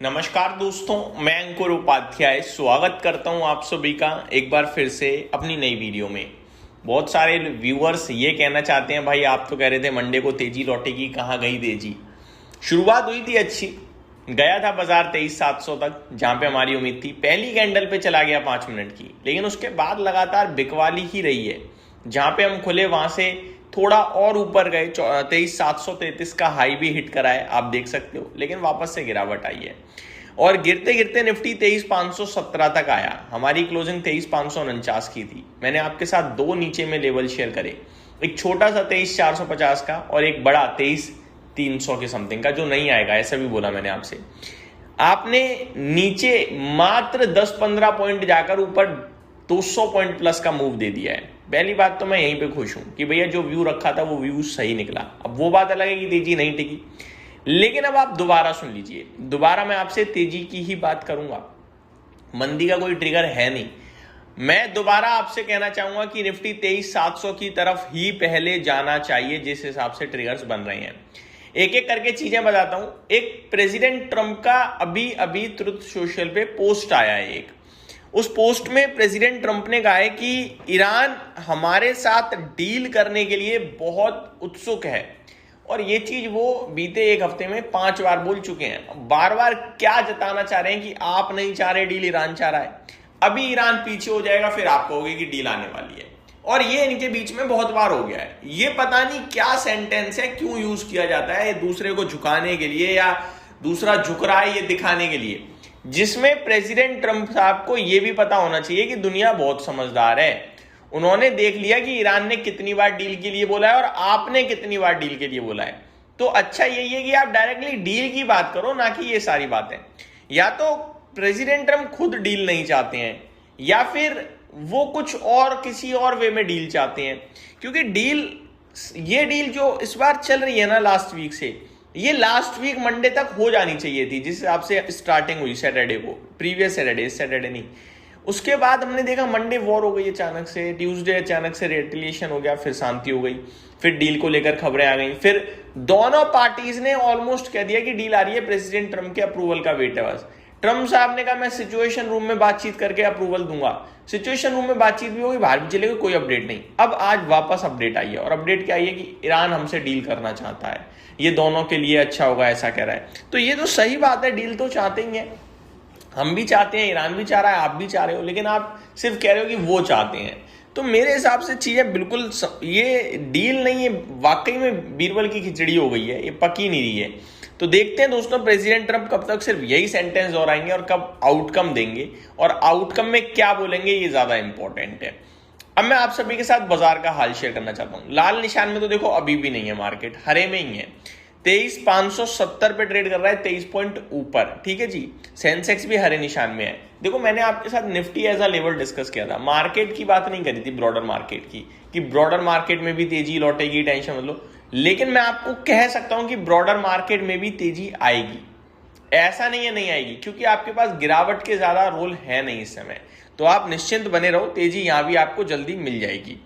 नमस्कार दोस्तों, मैं अंकुर उपाध्याय स्वागत करता हूं आप सभी का एक बार फिर से अपनी नई वीडियो में। बहुत सारे व्यूअर्स ये कहना चाहते हैं, भाई आप तो कह रहे थे मंडे को तेजी लौटेगी, कहाँ गई तेजी। शुरुआत हुई थी अच्छी, गया था बाजार 23,700 तक, जहां पे हमारी उम्मीद थी। पहली कैंडल पे चला गया 5 मिनट की, लेकिन उसके बाद लगातार बिकवाली ही रही है। जहां पे हम खुले वहां से थोड़ा और ऊपर गए, 23,733 का हाई भी हिट करा है, आप देख सकते हो, लेकिन वापस से गिरावट आई है। और गिरते गिरते निफ्टी 23,517 तक आया। हमारी क्लोजिंग 23,549 की थी। मैंने आपके साथ दो नीचे में लेवल शेयर करे, एक छोटा सा 23,450 का और एक बड़ा 23,300 के समथिंग का, जो नहीं आएगा ऐसा भी बोला मैंने आपसे। आपने नीचे मात्र 10-15 पॉइंट जाकर ऊपर 200 पॉइंट प्लस का मूव दे दिया है। पहली बात तो मैं यहीं पे खुश हूं कि भैया जो व्यू रखा था वो व्यू सही निकला। अब वो बात अलग है कि तेजी नहीं टिकी, लेकिन अब आप दोबारा सुन लीजिए। दोबारा मैं आपसे तेजी की ही बात करूंगा, मंदी का कोई ट्रिगर है नहीं। मैं दोबारा आपसे कहना चाहूंगा कि निफ्टी 23,700 की तरफ ही पहले जाना चाहिए, जिस हिसाब से ट्रिगर्स बन रहे हैं। एक एक करके चीजें बताता हूं। एक प्रेसिडेंट ट्रंप का अभी अभी ट्रुथ सोशल पे पोस्ट आया है एक। उस पोस्ट में प्रेसिडेंट ट्रंप ने कहा है कि ईरान हमारे साथ डील करने के लिए बहुत उत्सुक है, और ये चीज वो बीते एक हफ्ते में 5 बार बोल चुके हैं। बार बार क्या जताना चाह रहे हैं कि आप नहीं चाह रहे डील, ईरान चाह रहा है। अभी ईरान पीछे हो जाएगा, फिर आप कहोगे कि डील आने वाली है। और ये इनके बीच में बहुत बार हो गया है। ये पता नहीं क्या सेंटेंस है, क्यों यूज किया जाता है, दूसरे को झुकाने के लिए या दूसरा झुक रहा है ये दिखाने के लिए, जिसमें प्रेसिडेंट ट्रंप साहब को यह भी पता होना चाहिए कि दुनिया बहुत समझदार है। उन्होंने देख लिया कि ईरान ने कितनी बार डील के लिए बोला है और आपने कितनी बार डील के लिए बोला है। तो अच्छा यही है कि आप डायरेक्टली डील की बात करो, ना कि ये सारी बातें। या तो प्रेसिडेंट ट्रंप खुद डील नहीं चाहते हैं, या फिर वो कुछ और किसी और वे में डील चाहते हैं। क्योंकि ये डील जो इस बार चल रही है ना लास्ट वीक से, ये लास्ट वीक मंडे तक हो जानी चाहिए थी, जिस हिसाब से स्टार्टिंग हुई सैटरडे को, प्रीवियस सैटरडे, इस सैटरडे नहीं। उसके बाद हमने देखा मंडे वॉर हो गई अचानक से, ट्यूसडे अचानक से रेटिलिएशन हो गया, फिर शांति हो गई, फिर डील को लेकर खबरें आ गई, फिर दोनों पार्टीज ने ऑलमोस्ट कह दिया कि डील आ रही है, प्रेसिडेंट ट्रंप के अप्रूवल का वेट है बस। ट्रंप साहब ने कहा मैं सिचुएशन रूम में बातचीत करके अप्रूवल दूंगा। सिचुएशन रूम में बातचीत भी होगी, बाहर भी चलेगी, कोई अपडेट नहीं। अब आज वापस अपडेट आई है, और अपडेट क्या आई है कि ईरान हमसे डील करना चाहता है, ये दोनों के लिए अच्छा होगा, ऐसा कह रहा है। तो ये तो सही बात है, डील तो चाहते ही हैं, हम भी चाहते हैं, ईरान भी चाह रहा है, आप भी चाह रहे हो, लेकिन आप सिर्फ कह रहे हो कि वो चाहते हैं। तो मेरे हिसाब से चीजें बिल्कुल ये डील नहीं है, वाकई में बीरबल की खिचड़ी हो गई है, ये पकी नहीं रही है। तो देखते हैं दोस्तों प्रेसिडेंट ट्रंप कब तक सिर्फ यही सेंटेंस दोहराएंगे और कब आउटकम देंगे, और आउटकम में क्या बोलेंगे ये ज्यादा इंपॉर्टेंट है। अब मैं आप सभी के साथ बाजार का हाल शेयर करना चाहता हूं। लाल निशान में तो देखो अभी भी नहीं है, मार्केट हरे में ही है। 23,570 पे ट्रेड कर रहा है, 23 पॉइंट ऊपर, ठीक है जी। सेंसेक्स भी हरे निशान में है। देखो मैंने आपके साथ Nifty as a level discuss किया था, मार्केट की बात नहीं करी थी, ब्रॉडर मार्केट की, कि ब्रॉडर मार्केट में भी तेजी लौटेगी, टेंशन मत लो। लेकिन मैं आपको कह सकता हूं कि ब्रॉडर मार्केट में भी तेजी आएगी, ऐसा नहीं है नहीं आएगी, क्योंकि आपके पास गिरावट के ज्यादा रोल है नहीं इस समय। तो आप निश्चिंत बने रहो, तेजी यहां भी आपको जल्दी मिल जाएगी।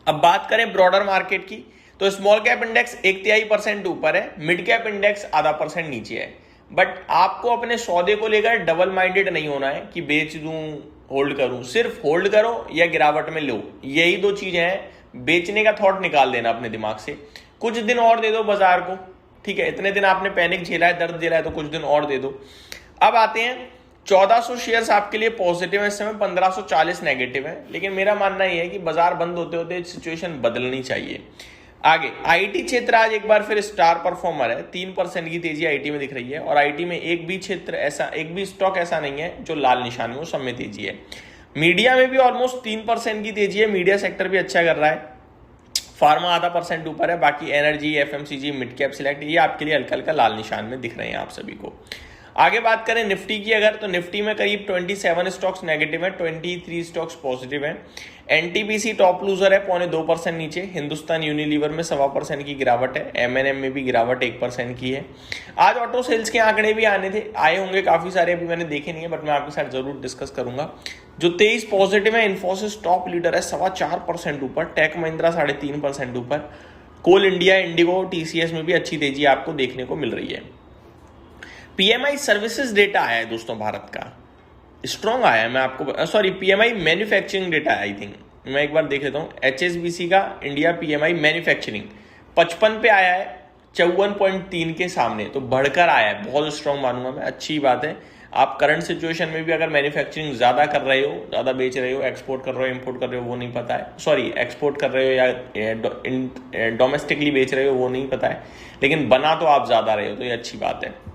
अब बात करें ब्रॉडर मार्केट की, तो स्मॉल कैप इंडेक्स 1/3% ऊपर है, मिड कैप इंडेक्स आधा % नीचे है। बट आपको अपने सौदे को लेकर डबल माइंडेड नहीं होना है कि बेच दूं, होल्ड करूं। सिर्फ होल्ड करो या गिरावट में लो, यही दो चीजें हैं। बेचने का थॉट निकाल देना अपने दिमाग से। कुछ दिन और दे दो बाजार को, ठीक है, इतने दिन आपने पैनिक झेला है, दर्द झेला है, तो कुछ दिन और दे दो। अब आते हैं 1400 शेयर्स आपके लिए पॉजिटिव है इस समय, 1540 नेगेटिव है। लेकिन मेरा मानना यह है कि बाजार बंद होते होते सिचुएशन बदलनी चाहिए। आगे आईटी क्षेत्र आज एक बार फिर स्टार परफॉर्मर है, 3% की तेजी आईटी में दिख रही है, और आईटी में एक भी स्टॉक ऐसा नहीं है जो लाल निशान में, वो सब में तेजी है। मीडिया में भी ऑलमोस्ट 3% की तेजी है, मीडिया सेक्टर भी अच्छा कर रहा है। फार्मा आधा % ऊपर है, बाकी energy, FMCG, mid cap select, ये आपके लिए हल्का हल्का लाल निशान में दिख रहे हैं आप सभी को। आगे बात करें निफ्टी की अगर, तो निफ्टी में करीब 27 स्टॉक्स नेगेटिव है, 23 स्टॉक्स पॉजिटिव है। एनटीपीसी टॉप लूजर है, 0.25% नीचे। हिंदुस्तान यूनिलीवर में 1.25% की गिरावट है। एमएनएम में भी गिरावट 1% की है। आज ऑटो सेल्स के आंकड़े भी आए होंगे काफी सारे, अभी मैंने देखे नहीं है, बट मैं आपके साथ जरूर डिस्कस करूंगा। जो 23 पॉजिटिव है, इन्फोसिस टॉप लीडर है, 4.25% ऊपर। टेक महिंद्रा 3.5% ऊपर। कोल इंडिया, इंडिगो, टीसीएस में भी अच्छी तेजी आपको देखने को मिल रही है। पीएमआई सर्विसेज डेटा आया है दोस्तों भारत का, स्ट्रॉन्ग आया है। मैं आपको sorry PMI manufacturing data I think, मैं एक बार देख लेता हूँ। एचएसबीसी का इंडिया पीएमआई मैन्युफैक्चरिंग 55 पे आया है 54.3 के सामने, तो बढ़कर आया है, बहुत स्ट्रॉन्ग मानूंगा मैं, अच्छी बात है। आप करंट सिचुएशन में भी अगर मैन्युफैक्चरिंग ज्यादा कर रहे हो, ज्यादा बेच रहे हो, एक्सपोर्ट कर रहे हो, इंपोर्ट कर रहे हो, वो नहीं पता है, सॉरी एक्सपोर्ट कर रहे हो या डोमेस्टिकली बेच रहे हो वो नहीं पता है, लेकिन बना तो आप ज्यादा रहे हो, तो ये अच्छी बात है।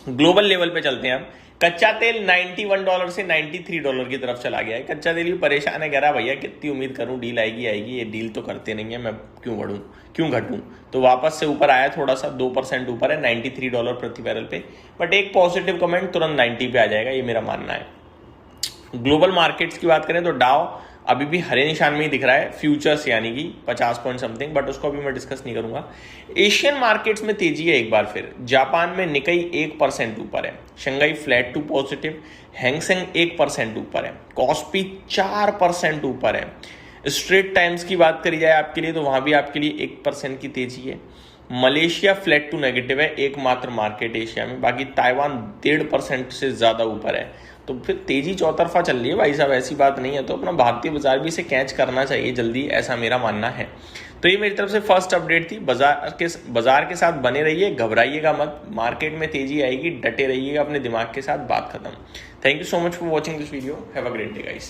ग्लोबल लेवल पे चलते हैं हम। कच्चा तेल $91 से $93 की तरफ चला गया है। कच्चा तेल भी परेशान है, कह रहा भैया कितनी उम्मीद करूं डील आएगी, ये डील तो करते नहीं है, मैं क्यों बढ़ूं क्यों घटूं। तो वापस से ऊपर आया, थोड़ा सा 2% ऊपर है $93 प्रति बैरल पे, बट एक पॉजिटिव कमेंट तुरंत 90 पे आ जाएगा, ये मेरा मानना है। ग्लोबल मार्केट्स की बात करें तो डाउ अभी भी हरे निशान में ही दिख रहा है, फ्यूचर्स यानी कि 50 पॉइंट समथिंग, बट उसको अभी मैं डिस्कस नहीं करूंगा। एशियन मार्केट्स में तेजी है एक बार फिर। जापान में निकाई 1% ऊपर है, Shanghai flat to positive, Hang Seng 1% ऊपर है, कॉस्पी 4% ऊपर है। स्ट्रेट टाइम्स की बात करी जाए आपके लिए तो वहां भी आपके लिए 1% की तेजी है। मलेशिया फ्लैट टू नेगेटिव है, एकमात्र मार्केट एशिया में, बाकी ताइवान 1.5% से ज्यादा ऊपर है। तो फिर तेजी चौतरफा चल रही है भाई साहब, ऐसी बात नहीं है। तो अपना भारतीय बाजार भी इसे कैच करना चाहिए जल्दी, ऐसा मेरा मानना है। तो ये मेरी तरफ से फर्स्ट अपडेट थी। बाजार के साथ बने रहिए, घबराइएगा मत, मार्केट में तेजी आएगी, डटे रहिएगा, अपने दिमाग के साथ, बात खत्म। Thank you so much for watching this video, have a great day guys.